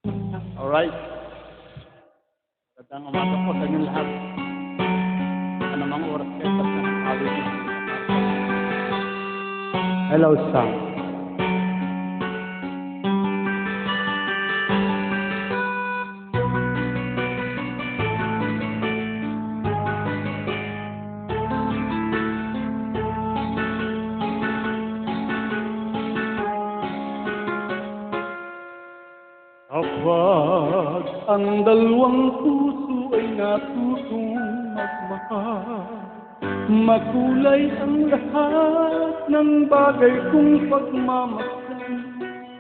Alright. Magandang umaga po sa inyong lahat. Anumang oras kayo sa ng awit. Hello, Sam. Kapag ang dalawang puso ay natutong magmahal, makulay ang lahat ng bagay kung pagmamasal.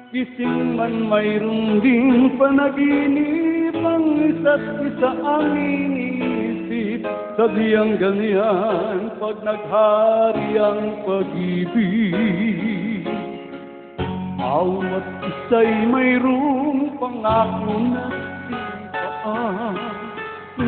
Gising man mayroon ding panaginip, ang isa't isa ang iniisip. Sadyang ganyan pag naghari ang pag-ibig. Bawat isa'y mayroong pangako na sinipaan,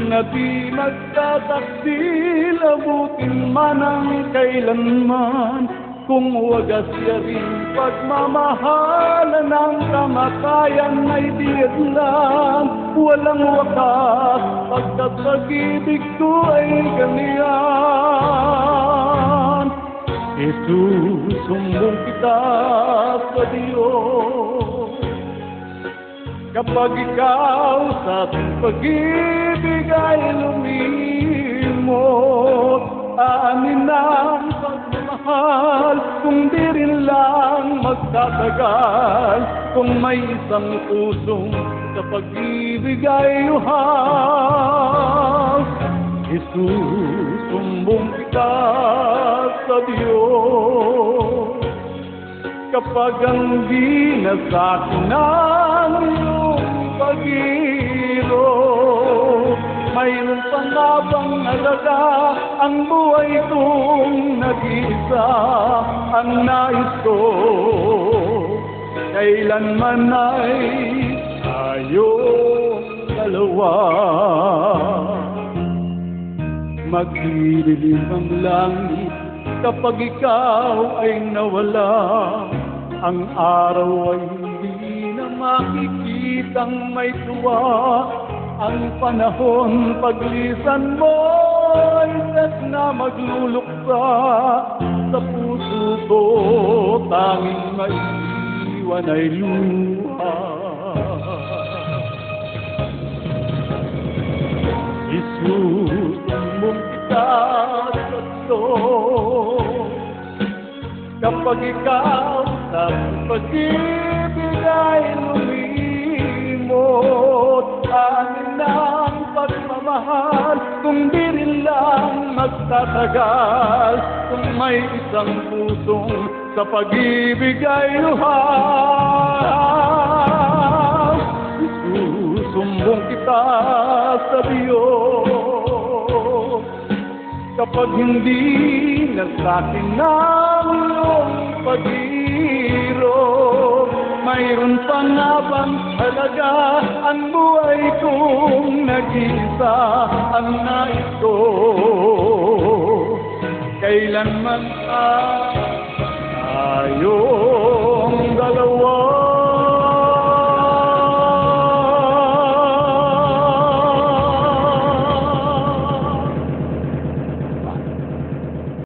na di magtataksil, abutin man ang kailanman. Kung wagas siya rin pagmamahalan ng kamatayan ay diyan lang, walang wakas, pagkat pag-ibig ko ay ganyan. Jesus, sumbong kita sa Diyos, kapag ikaw sa ating pag-ibig ay lumimot. Amin ang pagmamahal, kung di rin lang magtatagal, kung may isang pusong sa pag-ibig ay luhas. Jesus, sumbong kita sa Diyos, kapag ang dinasakin ng iyong pag-ibig, mayroon pa nga bang alaga ang buhay kong nag-iisa? Ang nais ko kailanman ay tayong dalawa. Magdidilim ang langit kapag ikaw ay nawala. Ang araw ay hindi na makikitang may tuwa. Ang panahon paglisan mo ay set na magluluksa. Sa puso ko tanging maiiwan ay luha. Jesus, sumbong kita sa Diyos, kapag ikaw sa pag-ibig ay lumimot. Amin ang pagmamahal, kung di rin lang magtatagal, kung may isang pusong sa pag-ibig ay luhas. Jesus, sumbong kita sa Diyos, kapag hindi na sa'kin ang iyong pag-irog, mayroon pa nga bang halaga ang buhay kong nag-iisa? Ang nais ko kailanman tayo